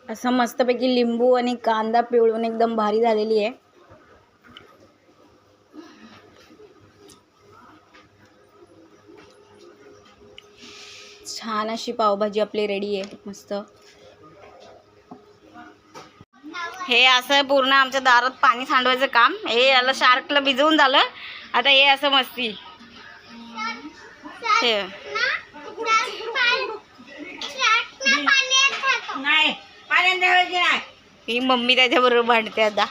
असं मस्तपैकी लिंबू आणि कांदा पिळून एकदम भारी झालेली आहे. छान अशी पावभाजी आपली रेडी आहे. मस्त. हे असं पूर्ण आमच्या दारात पाणी सांडवायचं काम. हे याला शार्कला भिजवून झालं. आता हे असं मस्ती. हे नाही ही मम्मी त्याच्याबरोबर भांडते आता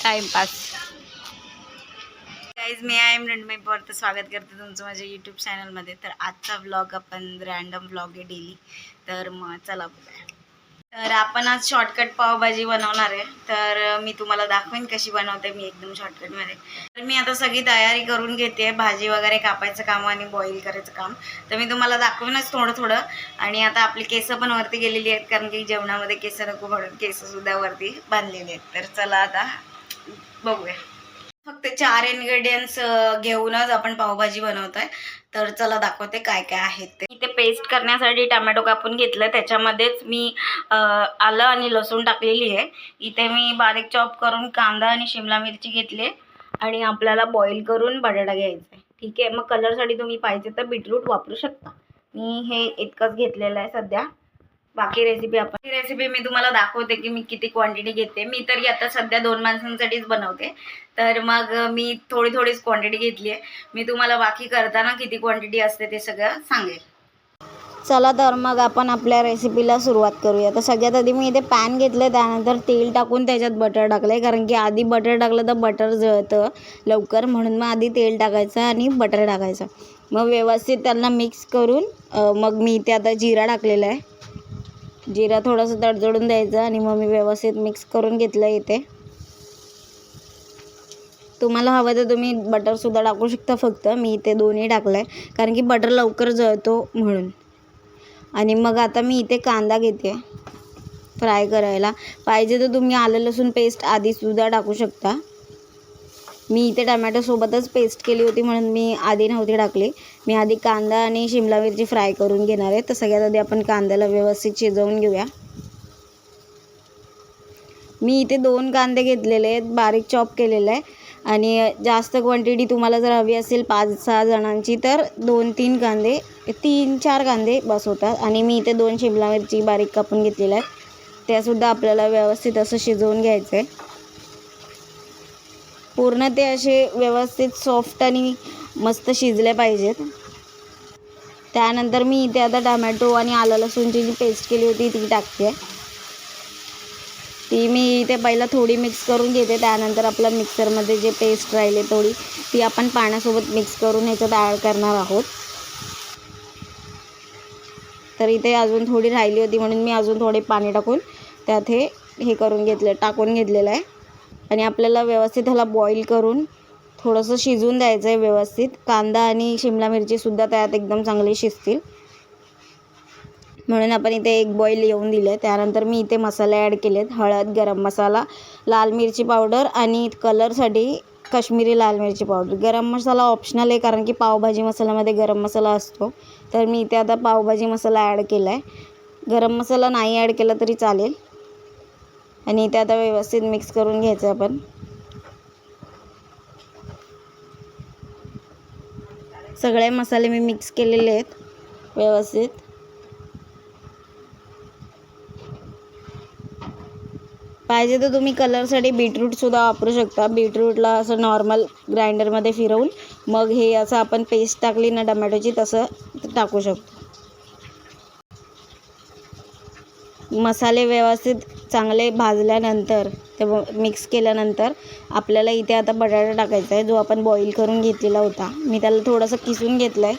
टाइमपास. गाईज मी आय एम रणमय परत स्वागत करते तुमचं माझ्या यूट्यूब चॅनलमध्ये. तर आजचा व्लॉग आपण रँडम व्लॉग आहे डेली. तर मग चला बघूया. तर आपण आज शॉर्टकट पावभाजी बनवणार आहे. तर मी तुम्हाला दाखवेन कशी बनवते मी एकदम शॉर्टकटमध्ये. तर मी आता सगळी तयारी करून घेते. भाजी वगैरे कापायचं काम आणि बॉईल करायचं काम. तर मी तुम्हाला दाखवेनच थोडं थोडं. आणि आता आपली केसं पण वरती गेलेली आहेत कारण की जेवणामध्ये केसं नको म्हणून केसंसुद्धा वरती बांधलेली आहेत. तर चला आता बघूया. फक्त 4 इन्ग्रेडियंट्स घेऊनच आपण पावभाजी बनवतोय. तर चला दाखवते काय काय आहेत ते. इथे पेस्ट करण्यासाठी टमॅटो कापून घेतलं. त्याच्यामध्येच मी आलं आणि लसूण टाकलेली आहे. इथे मी बारीक चॉप करून कांदा आणि शिमला मिरची घेतली आणि आपल्याला बॉईल करून बटाटा घ्यायचा आहे. ठीक आहे. मग कलरसाठी तुम्ही पाहिजे तर बीटरूट वापरू शकता. मी हे इतकंच घेतलेलं आहे सध्या. बाकी रेसिपी मी तुम्हाला दाखवते की मी किती क्वांटिटी घेते. मी तरी आता सध्या 2 माणसांसाठीच बनवते. तर मग मी थोडीच क्वांटिटी घेतली आहे. मी तुम्हाला बाकी करताना किती क्वांटिटी असते ते सगळं सांगेल. चला तर मग आपण आपल्या रेसिपीला सुरुवात करूया. तर सगळ्यात आधी मी इथे पॅन घेतलं. त्यानंतर तेल टाकून त्याच्यात बटर टाकलं आहे कारण की आधी बटर टाकलं तर बटर जळतं लवकर. म्हणून मग आधी तेल टाकायचं आणि बटर टाकायचं. मग व्यवस्थित त्यांना मिक्स करून मग मी इथे आता जिरा टाकलेला आहे. जिरा थोडंसं तडतडून द्यायचं आणि मग मी व्यवस्थित मिक्स करून घेतलं इथे. तुम्हाला हवं तर तुम्ही बटरसुद्धा टाकू शकता. फक्त मी इथे दोन्ही टाकलं आहे कारण की बटर लवकर जळतो म्हणून. आणि मग आता मी इथे कांदा घेते फ्राय करायला. पाहिजे तर तुम्ही आलं लसूण पेस्ट आधीसुद्धा टाकू शकता. मी इथे टमॅटोसोबतच पेस्ट केली होती म्हणून मी आधी नव्हती टाकली. मी आधी कांदा आणि शिमला मिरची फ्राय करून घेणार आहे. तर सगळ्यात आधी आपण कांद्याला व्यवस्थित शिजवून घेऊया. मी इथे 2 कांदे घेतलेले आहेत बारीक चॉप केलेलं आहे. आणि जास्त क्वांटिटी तुम्हाला जर हवी असेल 5-6 जणांची तर 2-3 कांदे 3-4 कांदे बस होतात. आणि मी इथे 2 शिमला मिरची बारीक कापून घेतलेल्या आहेत. त्यासुद्धा आपल्याला व्यवस्थित असं शिजवून घ्यायचं आहे. पूर्ण ते असे व्यवस्थित सॉफ्ट आणि मस्त शिजले पाहिजेत. त्यानंतर मी इथे आता टमॅटो आणि आलं लसूणची जी पेस्ट केली होती ती टाकते. ती मी इथे पहिला थोडी मिक्स करून घेते. त्यानंतर आपल्या मिक्सरमध्ये जे पेस्ट राहिले थोडी ती आपण पाण्यासोबत मिक्स करून ह्याच्यात ॲड करणार आहोत. तर इथे अजून थोडी राहिली होती म्हणून मी अजून थोडे पाणी टाकून त्यात हे करून घेतलं टाकून घेतलेलं आहे. आणि आपल्याला व्यवस्थित ह्याला बॉईल करून थोडंसं शिजवून द्यायचं आहे व्यवस्थित. कांदा आणि शिमला मिरचीसुद्धा त्यात एकदम चांगली शिजतील म्हणून आपण इथे एक बॉईल येऊन दिलं आहे. त्यानंतर मी इथे मसाले ॲड केलेत. हळद, गरम मसाला, लाल मिरची पावडर आणि कलरसाठी काश्मीरी लाल मिरची पावडर. गरम मसाला ऑप्शनल आहे कारण की पावभाजी मसाल्यामध्ये गरम मसाला असतो. तर मी इथे आता पावभाजी मसाला ॲड केला आहे. गरम मसाला नाही ॲड केला तरी चालेल. आणि इथे आता व्यवस्थित मिक्स करून घ्यायचं आपण. सगळे मसाले मी मिक्स केलेले आहेत व्यवस्थित. पाहिजे तर तुम्ही कलरसाठी बीटरूटसुद्धा वापरू शकता. बीटरूटला असं नॉर्मल ग्राइंडरमध्ये फिरवून मग हे असं आपण पेस्ट टाकली ना टमॅटोची तसं टाकू शकतो. मसाले व्यवस्थित चांगले भाजल्यानंतर ते मिक्स केल्यानंतर आपल्याला इथे आता बटाटा टाकायचा आहे जो आपण बॉईल करून घेतलेला होता. मी त्याला थोडंसं किसून घेतलं आहे.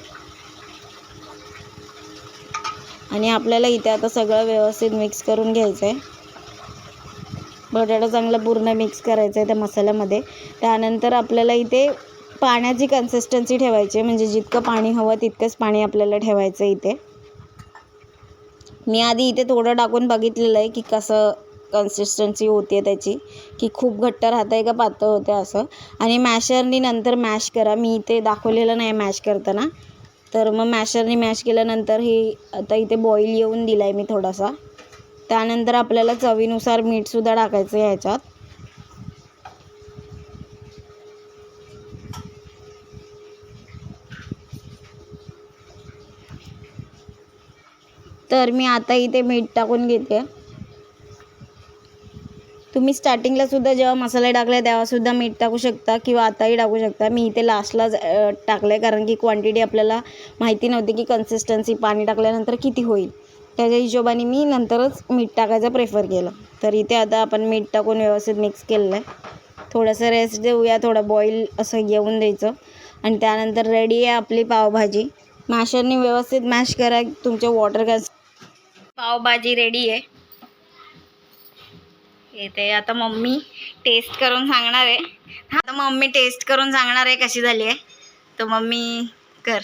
आणि आपल्याला इथे आता सगळं व्यवस्थित मिक्स करून घ्यायचं आहे. बटाटा चांगला पूर्ण मिक्स करायचा आहे त्या मसाल्यामध्ये. त्यानंतर आपल्याला इथे पाण्याची कन्सिस्टन्सी ठेवायची आहे. म्हणजे जितकं पाणी हवं तितकंच पाणी आपल्याला ठेवायचं इथे. मी आधी इथे थोडं टाकून बघितलेलं आहे की कसं कन्सिस्टन्सी होते त्याची, की खूप घट्ट राहतं आहे का पातळ होते असं. आणि मॅशरनी नंतर मॅश करा. मी इथे दाखवलेलं नाही मॅश करताना. तर मग मॅशरनी मॅश केल्यानंतर हे आता इथे बॉईल येऊन दिला आहे मी थोडासा. त्यानंतर आपल्याला चवीनुसार मीठसुद्धा टाकायचं आहे ह्याच्यात. तर मी आता इथे मीठ टाकून घेते. तुम्ही स्टार्टिंगला सुद्धा जेव्हा मसाले टाकले तेव्हासुद्धा मीठ टाकू शकता किंवा आताही टाकू शकता. मी इथे लास्टला टाकलं आहे कारण की क्वांटिटी आपल्याला माहिती नव्हती की कन्सिस्टन्सी पाणी टाकल्यानंतर किती होईल. त्याच्या हिशोबाने मी नंतरच मीठ टाकायचं प्रेफर केलं. तर इथे आता आपण मीठ टाकून व्यवस्थित मिक्स केलेलं आहे. थोडंसं रेस्ट देऊया, थोडं बॉईल असं येऊन द्यायचं आणि त्यानंतर रेडी आहे आपली पावभाजी. मॅशरने व्यवस्थित मॅश करा तुमचे वॉटर गॅस. पावभाजी रेडी आहे. येते आता मम्मी टेस्ट करून सांगणार आहे. आता मम्मी टेस्ट करून सांगणार आहे कशी झाली आहे. तर मम्मी कर.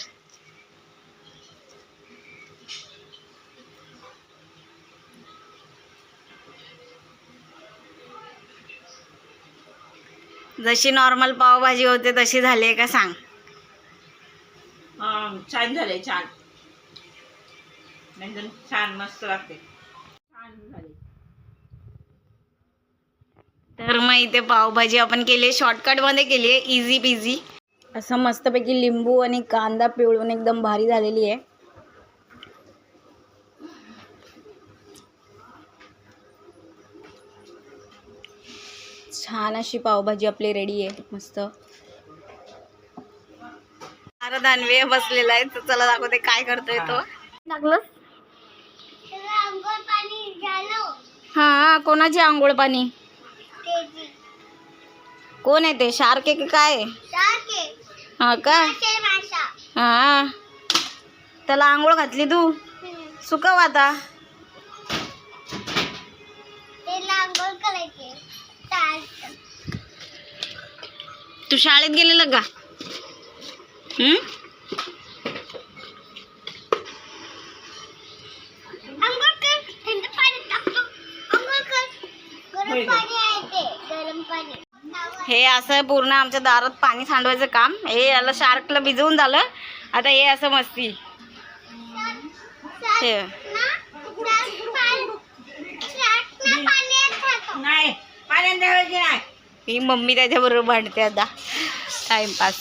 जशी नॉर्मल पावभाजी होते तशी झाली आहे का सांग. छान झाले, छान एकदम छान मस्त लागते, छान झाले. तर मग इथे पावभाजी आपण केली आहे, शॉर्टकटमध्ये केली आहे, इझी पिझी असं मस्तपैकी लिंबू आणि कांदा पिळून एकदम भारी झालेली आहे. छान अशी पावभाजी आपली रेडी आहे मस्त. अरे दानवे बसलेला आहे. तर चला दाखवते काय करतोय तो. लागलं हा. कोणाची आंघोळ पाणी? कोण आहे ते? शार्क आहे की काय? हा का? हा. त्याला आंघोळ घातली तू? सुकव आता. तू शाळेत गेलेलं का? हे असं पूर्ण आमच्या दारात पाणी सांडवायचं काम. हे याला शार्कला भिजवून झालं. आता हे असं मस्ती. हे नाही पाण्यात द्यायची नाही. ही मम्मी त्याच्याबरोबर भांडते आता टाइमपास.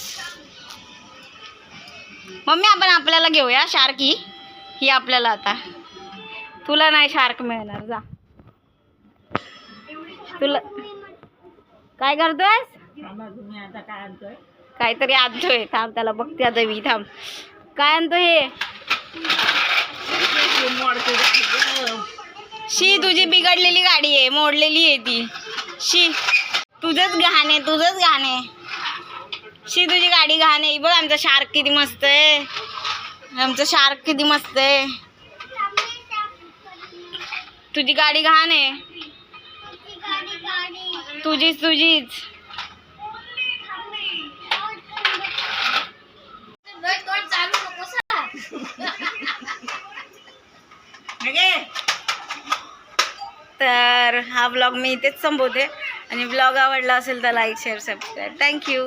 मम्मी आपण आपल्याला घेऊया शार्क. ही आपल्याला आता. तुला नाही शार्क मिळणार. जा. तुला काय करतोय? तुम्ही आता काय आणतोय? काहीतरी आणतोय. थांब त्याला बघते आता मी. थांब काय आणतोय हे? शी तुझी बिघडलेली गाडी आहे, मोडलेली आहे ती. शी तुझंच घाण आहे, तुझंच घाण आहे. शी तुझी गाडी घाण आहे. बघ आमचा शार्क किती मस्त आहे. आमचं शार्क किती मस्त आहे. तुझी गाडी घाण आहे. तुझीच तुझीच. तर हा ब्लॉग मी इथेच संपवते आणि ब्लॉग आवडला असेल तर लाईक शेअर सबस्क्राईब. थँक्यू.